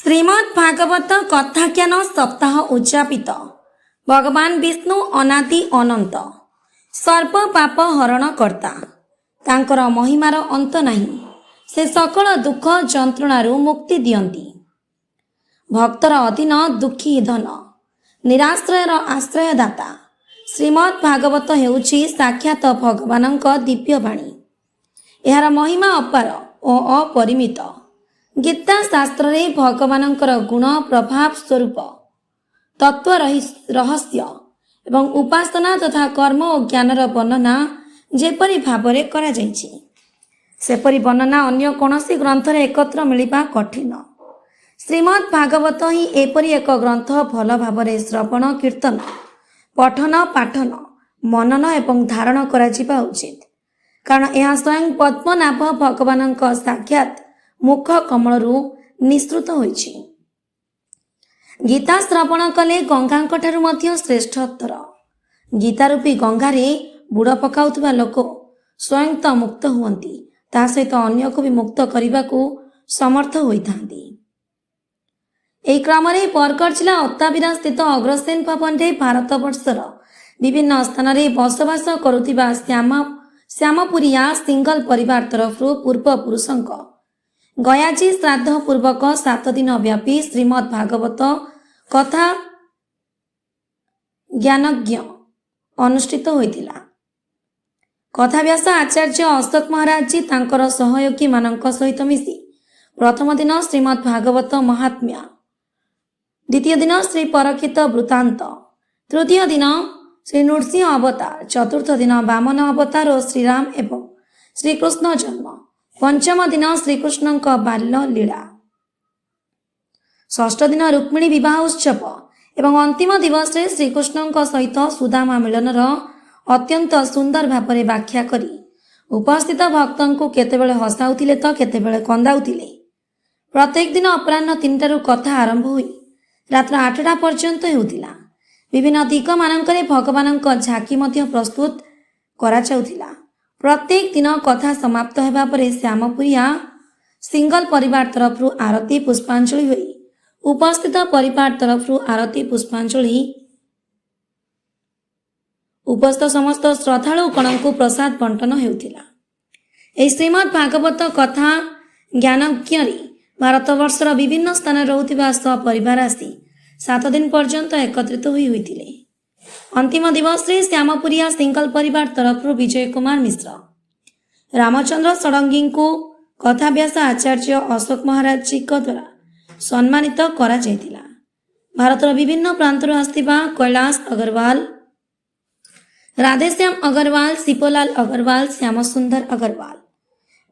श्रीमद् भागवत कथाख्यान सप्ताह उद्यापित। भगवान विष्णु अनादि अनंत, सर्व पाप हरण कर्ता। तांकर महिमार अंत नहीं। से सकल दुख जंत्रणारु मुक्ति दियंती। भक्तर अधीन दुखी धन, निराश्रयर आश्रयदाता। श्रीमद् भागवत हेउछि साक्षात भगवानंक दिव्य बाणी। एहार महिमा अपार ओ अपरिमित। गीता शास्त्र रे भगवानंकर गुण प्रभाव स्वरूप तत्व रहस्य एवं उपासना तथा कर्म और ज्ञानर वर्णना जेपरी भावरे करा जायछि, सेपरी वर्णना अन्य कौनसी ग्रंथरे एकत्र मिलिबा कठिन। श्रीमद् भागवत ही एपरी एक ग्रंथ भल भावरे श्रवण कीर्तन पठन पाठन मनन एवं धारण करा जिबा उचित, कारण यह स्वयं पद्मनाभ भगवानंक साक्षात मुख कमलरू निसृत होइछि। गीता श्रवण कले गंगांक ठारू मध्य श्रेष्ठतर। गीता रूपी गंगारे बुड़ पकाउथबा लोक स्वयं तो मुक्त हुअंती, ता सहित अन्य को भी मुक्त करने को समर्थ होइथांती। एही क्रम रे बरगढ़ जिला अत्ताविरा स्थित अग्रसेन भवन रे भारतवर्षर विभिन्न स्थान रे बसवास करुथिबा श्यामपुरिया सिंगल परिवार तरफरु पूर्व पुरुषंक गयाजी श्राद्ध पूर्वक 7 दिन व्यापी श्रीमद् भागवत कथा ज्ञानज्ञ अनुष्ठित होइतिला। कथाव्यास आचार्य अशोक महाराज जी तांकर सहयोगी मानक सहित मिसी प्रथम दिन श्रीमद् भागवत महात्म्य, द्वितीय दिन श्री परीक्षित वृत्तांत, तृतीय दिन श्री नृसिंह अवतार, चतुर्थ दिन वामन अवतार और श्रीराम एवं श्रीकृष्ण जन्म, पंचम दिन श्रीकृष्ण बाल्य लीला, षष्ठ दिन रुक्मिणी विवाह उत्सव एवं अंतिम दिवस रे श्रीकृष्ण सहित सुदामा मिलनर अत्यंत सुंदर भावरे व्याख्या करी उपस्थित भक्तों को केतेबेले हसाउथिले तो केतेबेले कंदाउथिले। प्रत्येक दिन अपराह्न 3टारू कथा आरंभ हुई रात्र 8टा पर्यंत हेउथिला। विभिन्न दिग मानकरे भगवानंक झांकी मध्य प्रस्तुत करा जाउथिला। प्रत्येक दिन कथा समाप्त हेबा परे श्यामपुरिया सिंगल परिवार तरफरु आरती पुष्पांजलि होई उपस्थित परिवार तरफरु आरती पुष्पांजलि उपस्थित समस्त श्रद्धालु गणଙ୍କୁ प्रसाद बंटन हेउथिला। एही श्रीमद् भागवत कथा ज्ञानज्ञ रे भारतवर्षर विभिन्न स्थान रहुथिबा सपरिवार आसी 7 दिन पर्यंत एकत्रित होइथिले। अंतिम दिवस रे श्यामपुरिया सिंगल परिवार तरफरु विजय कुमार मिश्र, रामचंद्र षडंगी को कथाव्यास आचार्य अशोक महाराज जी द्वारा सम्मानित करा जायतिला। भारतर विभिन्न प्रांतर आस्थिबा कैलाश अग्रवाल, राधेश्याम अग्रवाल, शिवलाल अग्रवाल, श्याम सुंदर अग्रवाल,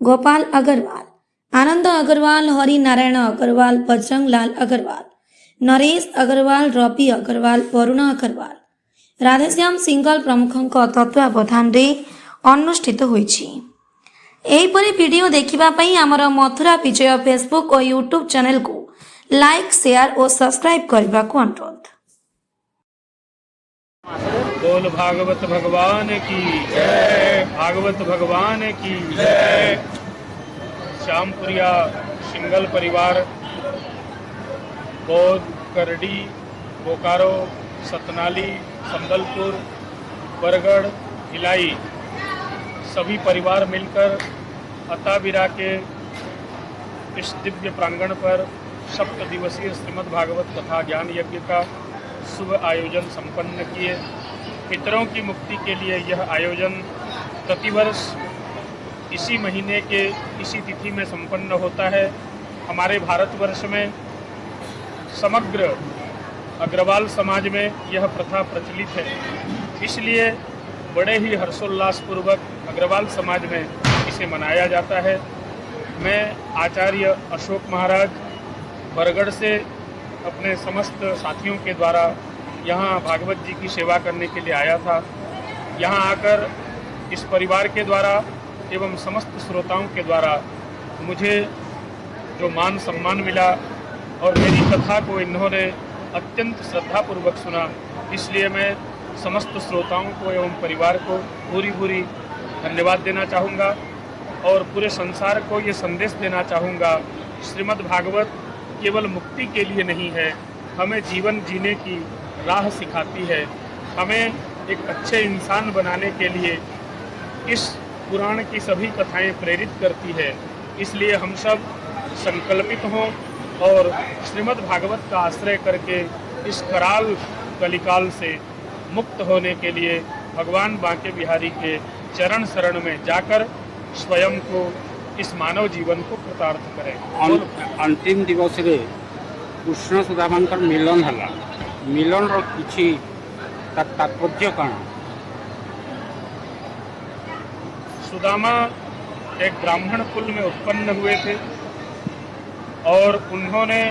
गोपाल अग्रवाल, आनंद अग्रवाल, हरि नारायण अग्रवाल, बजरंग लाल अग्रवाल, नरेश अग्रवाल, रवि अग्रवाल, वरुण अग्रवाल, राधेश्याम सिंगल प्रमुख तत्वावधान रे अनुष्ठित होइछि। एहीपरि वीडियो देखिबा पई हमर मथुरा विजय फेसबुक और यूट्यूब चैनल को लाइक शेयर और सब्सक्राइब करबा को अनुरोध। बोल भागवत भगवान की जय, भागवत भगवान की जय। श्यामपुरिया सिंगल परिवार बौद्ध, करडी, बोकारो, सतनाली, संबलपुर, बरगढ़, भिलाई सभी परिवार मिलकर अत्ताविरा के इस दिव्य प्रांगण पर 7 दिवसीय श्रीमद् भागवत कथा ज्ञान यज्ञ का शुभ आयोजन संपन्न किए। पितरों की मुक्ति के लिए यह आयोजन प्रतिवर्ष इसी महीने के इसी तिथि में संपन्न होता है। हमारे भारतवर्ष में समग्र अग्रवाल समाज में यह प्रथा प्रचलित है, इसलिए बड़े ही हर्षोल्लास पूर्वक अग्रवाल समाज में इसे मनाया जाता है। मैं आचार्य अशोक महाराज बरगढ़ से अपने समस्त साथियों के द्वारा यहाँ भागवत जी की सेवा करने के लिए आया था। यहाँ आकर इस परिवार के द्वारा एवं समस्त श्रोताओं के द्वारा मुझे जो मान सम्मान मिला और मेरी कथा को इन्होंने अत्यंत श्रद्धापूर्वक सुना, इसलिए मैं समस्त श्रोताओं को एवं परिवार को पूरी धन्यवाद देना चाहूँगा और पूरे संसार को ये संदेश देना चाहूँगा। श्रीमद् भागवत केवल मुक्ति के लिए नहीं है, हमें जीवन जीने की राह सिखाती है, हमें एक अच्छे इंसान बनाने के लिए इस पुराण की सभी कथाएं प्रेरित करती है। इसलिए हम सब संकल्पित हों और श्रीमद् भागवत का आश्रय करके इस कराल कलिकाल से मुक्त होने के लिए भगवान बांके बिहारी के चरण शरण में जाकर स्वयं को इस मानव जीवन को कृतार्थ करें। अंतिम दिवस रे कृष्ण सुदामांकर मिलन हला, मिलन रो किछि तात्पर्य कण? सुदामा एक ब्राह्मण कुल में उत्पन्न हुए थे और उन्होंने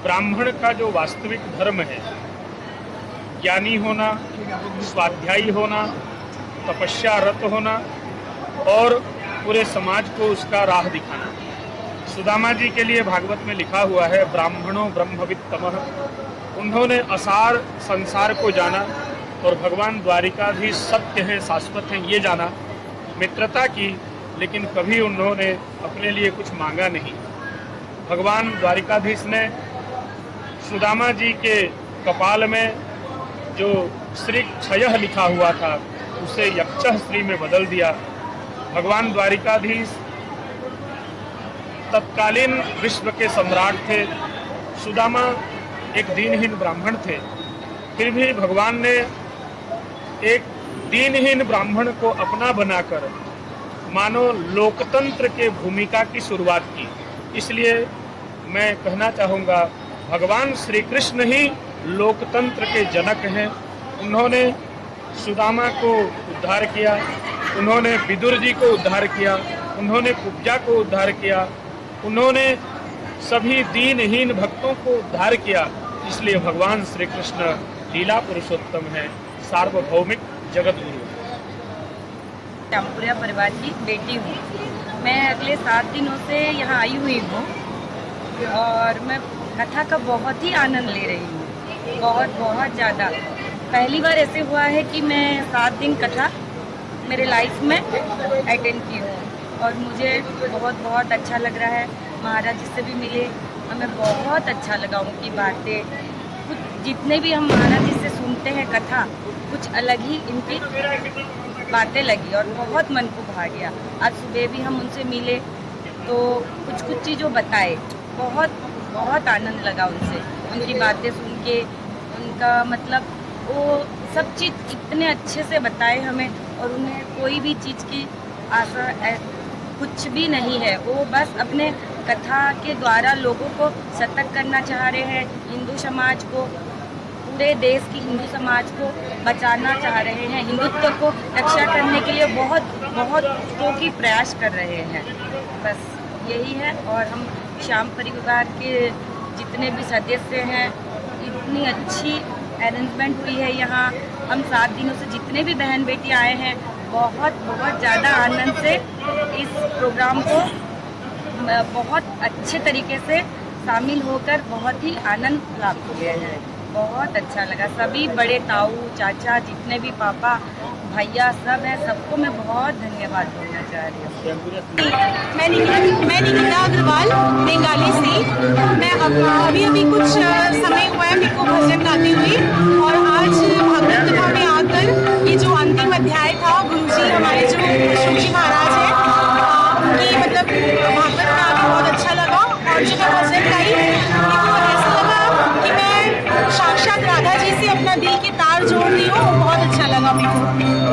ब्राह्मण का जो वास्तविक धर्म है, ज्ञानी होना, स्वाध्यायी होना, तपस्यारत होना और पूरे समाज को उसका राह दिखाना। सुदामा जी के लिए भागवत में लिखा हुआ है, ब्राह्मणों ब्रह्मवित्तमः। उन्होंने असार संसार को जाना और भगवान द्वारिकाधीश सत्य हैं, शाश्वत हैं, ये जाना, मित्रता की, लेकिन कभी उन्होंने अपने लिए कुछ मांगा नहीं। भगवान द्वारिकाधीश ने सुदामा जी के कपाल में जो श्री क्षयः लिखा हुआ था उसे यक्षः श्री में बदल दिया। भगवान द्वारिकाधीश तत्कालीन विश्व के सम्राट थे, सुदामा एक दीनहीन ब्राह्मण थे, फिर भी भगवान ने एक दीनहीन ब्राह्मण को अपना बनाकर मानो लोकतंत्र के भूमिका की शुरुआत की। इसलिए मैं कहना चाहूँगा, भगवान श्री कृष्ण ही लोकतंत्र के जनक हैं। उन्होंने सुदामा को उद्धार किया, उन्होंने विदुर जी को उद्धार किया, उन्होंने कुब्जा को उद्धार किया, उन्होंने सभी दीनहीन भक्तों को उद्धार किया। इसलिए भगवान श्री कृष्ण लीला पुरुषोत्तम है, सार्वभौमिक जगत गुरु। श्यामपुरिया परिवार की बेटी हूँ। मैं अगले 7 दिनों से यहाँ आई हुई हूँ और मैं कथा का बहुत ही आनंद ले रही हूँ, बहुत ज़्यादा। पहली बार ऐसे हुआ है कि मैं 7 दिन कथा मेरे लाइफ में अटेंड की हूँ और मुझे बहुत अच्छा लग रहा है। महाराज जी से भी मिले, हमें बहुत अच्छा लगा उनकी बातें। कुछ जितने भी हम महाराज जी से सुनते हैं कथा, कुछ अलग ही इनकी बातें लगी और बहुत मन को भा गया। आज सुबह भी हम उनसे मिले तो कुछ चीज़ों बताए, बहुत आनंद लगा उनसे, उनकी बातें सुन के। उनका मतलब वो सब चीज़ इतने अच्छे से बताए हमें और उन्हें कोई भी चीज़ की आशा कुछ भी नहीं है। वो बस अपने कथा के द्वारा लोगों को सतर्क करना चाह रहे हैं, हिंदू समाज को, पूरे देश की हिंदू समाज को बचाना चाह रहे हैं, हिंदुत्व को रक्षा करने के लिए बहुत की प्रयास कर रहे हैं। बस यही है। और हम श्याम परिवार के जितने भी सदस्य हैं, इतनी अच्छी अरेंजमेंट हुई है यहाँ। हम 7 दिनों से जितने भी बहन बेटी आए हैं, बहुत ज़्यादा आनंद से इस प्रोग्राम को बहुत अच्छे तरीके से शामिल होकर बहुत ही आनंद प्राप्त किया है। बहुत अच्छा लगा। सभी बड़े ताऊ चाचा जितने भी पापा भैया सब हैं, सबको मैं बहुत धन्यवाद बोलना चाह रही हूँ। मैं निकिता अग्रवाल बंगाली से। मैं अभी कुछ समय हुआ है मेरे को भजन गाती हुई, और आज भागवत कथा में आकर ये जो अंतिम अध्याय था, गुरुजी हमारे जो शिवजी महाराज हैं, उनकी मतलब भागवत में आके बहुत अच्छा लगा। और जो मैं भजन गाई तो ऐसा लगा कि मैं साक्षात राधा जी से अपना दिल की तार जोड़ रही हूँ। बहुत अच्छा लगा मेरे को।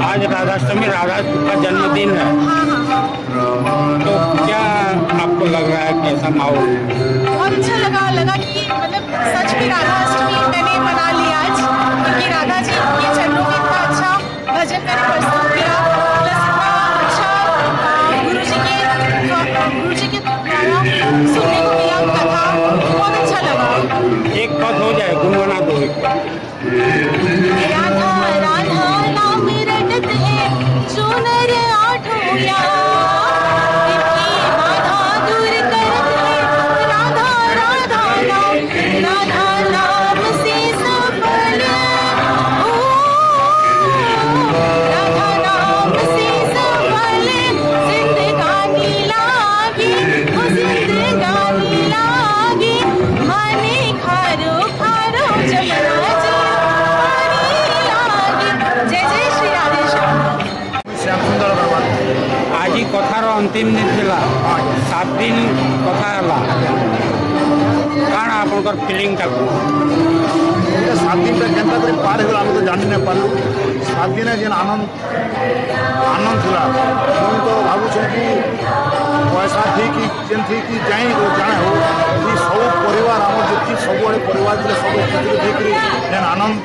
आज राधाष्टमी, राधा का जन्मदिन है। हाँ। तो क्या आपको लग रहा है, कैसा माहौल? बहुत अच्छा लगा कि मतलब सच में राधा अष्टमी मैंने मना ली आज, क्योंकि राधा जी के चरणों में इतना अच्छा भजन मैंने प्रस्तुत किया, प्लस इतना अच्छा गुरु जी के द्वारा सुनने को मिला कथा। बहुत अच्छा लगा। एक पद हो जाए, गुनगुना दो एक पद। राधा राधा नाम रटत है जो नर आठों या, इनकी बाधा दूर करत है राधा राधा नाम, राधा नाम। अंतिम दिन थिला 7 दिन कथा हला काण आपनकर फीलिंग ता 7 दिन तक केन्ता कर पार हो हम तो जानि न पारलु 7 दिन जेन आनंद थिला हम तो भाबु छै कि पैसा थी कि जेन थी कि जाई हो जाने हो कि सब परिवार हमर जति सब बड़े परिवार के सब एकत्रित होकरी जेन आनंद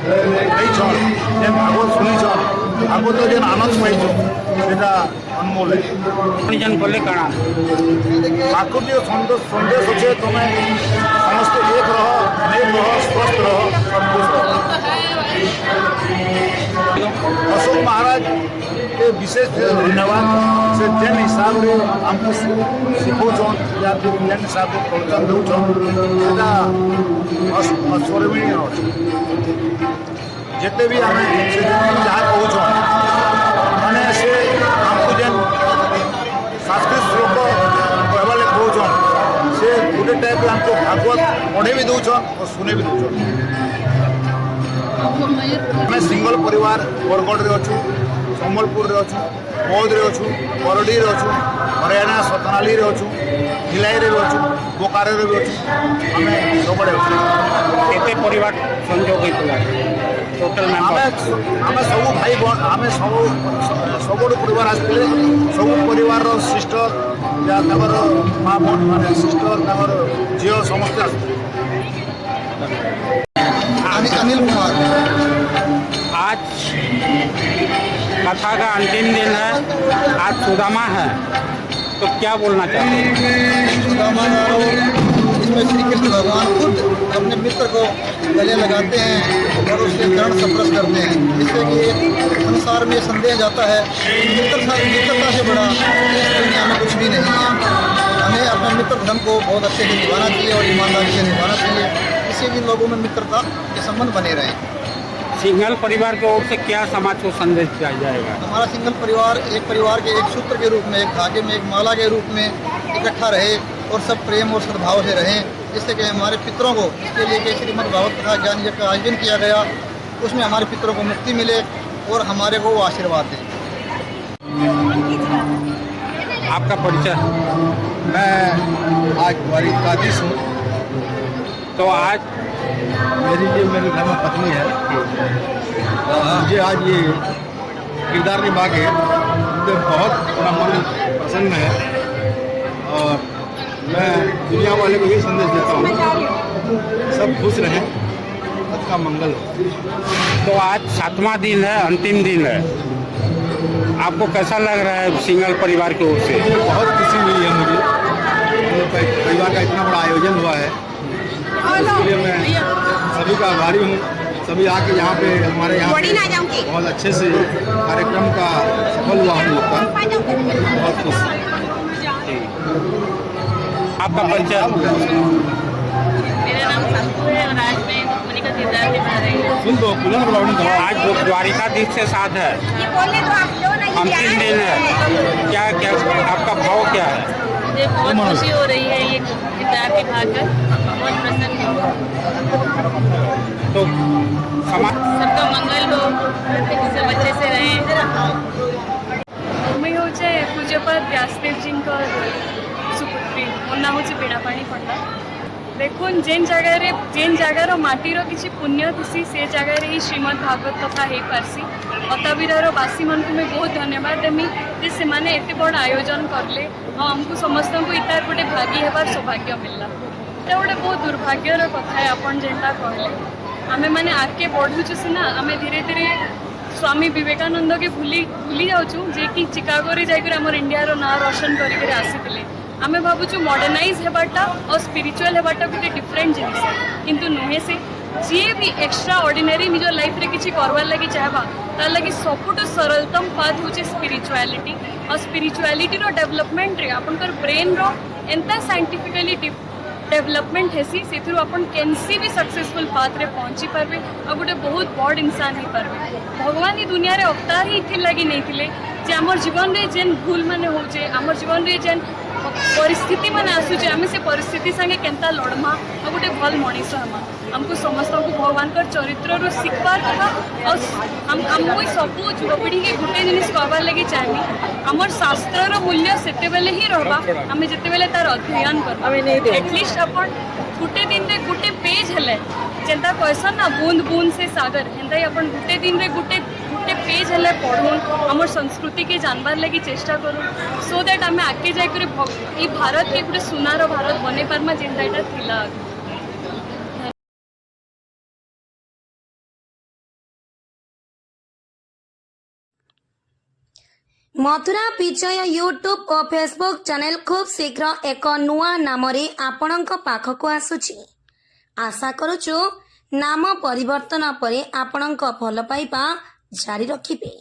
नै छ जेन भागवत सुनी छ भागवत जेन आनंद पाइ छ सेटा अनमोल है जन बोले काणा प्राकृतिक संदेश अच्छे तुम्हें समस्त एक रहो स्वस्थ रहो संतुष्ट रहो। अशोक महाराज के विशेष धन्यवाद से जेन हिसाब से हमको सिखौन या जेन हिसाब से प्रोत्साहन दौन अस्वर्णीय जिते भी आम से जहाँ कहूँ मैंने से हमको जेन संस्कृत श्लोक कहवा कहून से गोटे टाइप हमको भागवत पढ़े भी दौन और सुने भी दौन। आम सिंगल परिवार बरगढ़ रे अच्छु सम्बलपुर रे अच्छु बौद्ध रे अच्छु बरडी रे अच्छु हरियाणा सतनाली रे अच्छु भिलाई रे अच्छु बोकारो रे भी अच्छु आम सब केते परिवार संजोग होइतला टोटल आम सब भाई बहन आम सब परिवार आसते सब परिवार सिस्टर या माँ बहन माने सिस्टर झील समस्ते आसते। अनिल कुमार आज कथा का अंतिम दिन है, आज सुदामा है, तो क्या बोलना चाहते हैं? सुदामा इसमें श्री कृष्ण भगवान खुद अपने मित्र को गले लगाते हैं और उसके चरण स्पर्श करते हैं, जिससे कि संसार में संदेह जाता है मित्रता से बड़ा इस दुनिया में कुछ भी नहीं है। हमें अपने मित्र धर्म को बहुत अच्छे से निभाना चाहिए और ईमानदारी से निभाना चाहिए, इससे भी लोगों में मित्रता के संबंध बने रहें। सिंगल परिवार की ओर से क्या समाज को संदेश दिया जाएगा? हमारा सिंगल परिवार के एक सूत्र के रूप में, एक धागे में, एक माला के रूप में इकट्ठा रहे और सब प्रेम और सद्भाव से रहें, जिससे कि हमारे पितरों को, इसके लिए कि श्रीमद् भागवत कथा ज्ञान यज्ञ का आयोजन किया गया, उसमें हमारे पितरों को मुक्ति मिले और हमारे को वो आशीर्वाद दें। आपका परिचय? मैं आज द्वारिकाधीश हूँ। तो आज मेरी घर में पत्नी है, मुझे आज ये किरदार निभा के मुझे बहुत बड़ा मन प्रसन्न है और मैं दुनिया वाले को ये संदेश देता हूँ सब खुश रहें, सबका मंगल हो। तो आज 7वां दिन है, अंतिम दिन है, आपको कैसा लग रहा है सिंगल परिवार की ओर से? बहुत खुशी मिली है मुझे, परिवार का इतना बड़ा आयोजन हुआ है, इसके लिए मैं सभी का आभारी हूँ। सभी आके यहाँ पे हमारे यहाँ बहुत अच्छे से कार्यक्रम का सफल हुआ हम लोग का, बहुत खुश। आपका परिचय? मेरा नाम संतु है और आज मैं मुनि का किरदार निभा रही हूँ। आज द्वारिकाधीश के साथ है, अंतिम दिन है, क्या क्या आपका भाव क्या है? मुझे बहुत खुशी हो रही है ये किरदार निभाकर, बहुत प्रसन्न हूँ। तो समाज सबका मंगल हो, सब अच्छे से रहें। मुझे होचे पूज्यपाद व्यासदेव जी सुपुत्री मो ना हूँ बीणापाणी पंडा। देखुन जेन जगार माटीर किसी पुण्य थी से जगार ही श्रीमद् भागवत कथा हो पार्सी। अताबिरार बासी मन को मैं बहुत धन्यवाद देमी जे से माने एते बड़ आयोजन करले और हमको समस्त को इतार गोटे भागी हेबार सौभाग्य मिलला। तो गोटे बहुत दुर्भाग्यर कथा है, आपन जेनटा कहले आमे माने आगे बढ़ुचु सीना आमे धीरे धीरे स्वामी विवेकानंद के भूली जाऊँ जे कि चिकागो रे जाकर आम इंडिया ना रोशन करके आसीथिले। आमे भावुँ मॉडर्नाइज हेबाटा और स्पिरिचुअल हेबाटा गोटे डिफरेंट जिनिस किंतु नुहे से जी भी एक्स्ट्रा ऑर्डिनरी निज लाइफ रे किछि करवार लगी चाहबा तार लगी सबुठ सरलतम पाथ होचे स्पिरिचुअलिटी और स्पिरिचुअलिटी रो डेवलपमेंट रे आपनकर ब्रेन रो एंता साइंटिफिकली डेवलपमेंट हेसी से अपन केनसी भी सक्सेसफुल पाथ रे पहुँची पारबे और गोटे बहुत बड़ इंसान हो पारबे। भगवान ये दुनिया रे अवतार ही इथिर लगी नहीं थिले जे आमर जीवन रे जेन भूल माने होचे, आमर जीवन रे जेन परिस्थिति मान आसूचे आम से परिस्थिति संगे केनता लड़मा और गोटे भल मनीष हमा हमको समस्त को भगवान का चरित्र शिखबार कथा और हम सब युवपीढ़ी के गोटे जिन कहबार लगे चाहिए आमर शास्त्र मूल्य से बेले ही रहा आम जिते बेले तार अध्ययन करवा एटलिस्ट अपन गोटे दिन रे गोटे पेज हेले जेनता कहसन ना बूंद बूंद से सागर हेन्ता अपन गोटे दिन रे गोटे पेज हेले पढ़ून आमर संस्कृति के जानबार लगी चेष्टा करूँ सो दैट आम आगे जाकर ई भारत के गोटे सुनार भारत बने पार्मा जेनता एटा थिला। मथुरा विजय यूट्यूब और फेसबुक चैनल खूब शीघ्र एक नुआ नाम आपणक पाखक आसुची। आशा करुचु नाम परिवर्तन पर आपणक भल पाइबा जारी रखिबे।